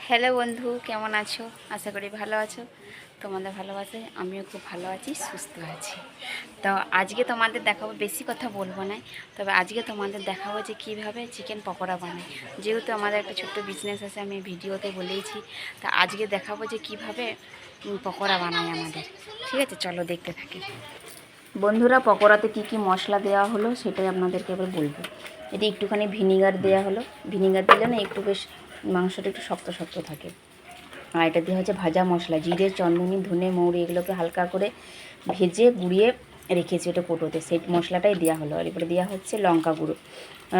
Hello বন্ধু, কেমন আছো? আশা করি ভালো আছো। তোমাদের ভালোবাসায় আমিও খুব ভালো আছি, সুস্থ আছি। তো আজকে তোমাদের দেখাবো, বেশি কথা বলবো না, তবে আজকে তোমাদের দেখাবো যে কীভাবে চিকেন পকোড়া বানাই। যেহেতু আমাদের একটা ছোট্ট বিজনেস আছে, আমি ভিডিওতে বলেইছি। তা আজকে দেখাবো যে কীভাবে পকোড়া বানাই আমাদের। ঠিক আছে, চলো দেখতে থাকি। বন্ধুরা, পকোড়াতে কী কী মশলা দেওয়া হলো সেটাই আপনাদেরকে এবার বলবো। এটি একটুখানি ভিনিগার দেওয়া হলো। ভিনিগার দিলে না একটু বেশ মাংসটা একটু শক্ত শক্ত থাকে। আর এটা দেওয়া হচ্ছে ভাজা মশলা, জিরে, চন্দনী, ধনে, মৌরি, এগুলোকে হালকা করে ভেজে গুঁড়িয়ে রেখেছি ওটা কোটোতে, সেই মশলাটাই দেওয়া হলো। আর এবারে দেওয়া হচ্ছে লঙ্কা গুঁড়ো।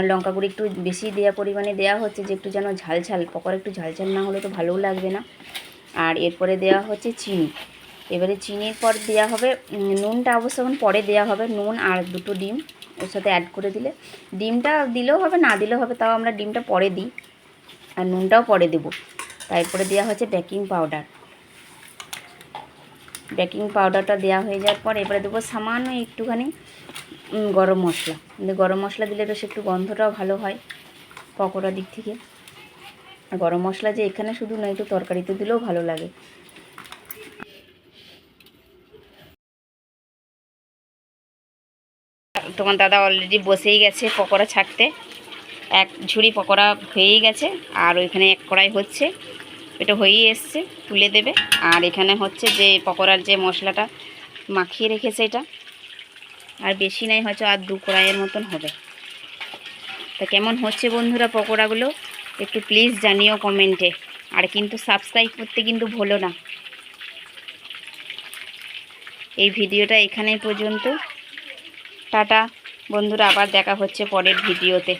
লঙ্কা গুঁড়ো একটু বেশি দেওয়া পরিমাণে দেওয়া হচ্ছে, যে একটু যেন ঝাল ঝাল, পকোড়া একটু ঝাল ঝাল না হলে তো ভালোও লাগবে না। আর এরপরে দেওয়া হচ্ছে চিনি। এবারে চিনির পর দেওয়া হবে নুনটা, অবশ্য এখন পরে দেওয়া হবে। নুন আর দুটো ডিম ওর সাথে অ্যাড করে দিলে, ডিমটা দিলেও হবে না দিলেও হবে, তাও আমরা ডিমটা পরে দিই, আর নুনটাও পরে দেবো। তারপরে দেওয়া হচ্ছে বেকিং পাউডার। বেকিং পাউডারটা দেওয়া হয়ে যাওয়ার পর এবারে দেবো সামান্য একটুখানি গরম মশলা। কিন্তু গরম মশলা দিলে বেশ একটু গন্ধটাও ভালো হয় পকোড়ার দিক থেকে। আর গরম মশলা যে এখানে শুধু না, একটু তরকারিতে দিলেও ভালো লাগে। তোমার দাদা অলরেডি বসেই গেছে পকোড়া ছাড়তে। এক ঝুড়ি পকোড়া হয়েই গেছে, আর ওইখানে এক কড়াই হচ্ছে, এটা হয়েই এসছে, তুলে দেবে। আর এখানে হচ্ছে যে পকোড়ার যে মশলাটা মাখিয়ে রেখেছে, এটা আর বেশি নাই, হয়তো আর 2 কড়াইয়ের মতন হবে। তা কেমন হচ্ছে বন্ধুরা পকোড়াগুলো একটু প্লিজ জানিও কমেন্টে। আর কিন্তু সাবস্ক্রাইব করতে কিন্তু ভুলো না। এই ভিডিওটা এখানেই পর্যন্ত। টাটা বন্ধুরা, আবার দেখা হচ্ছে পরের ভিডিওতে।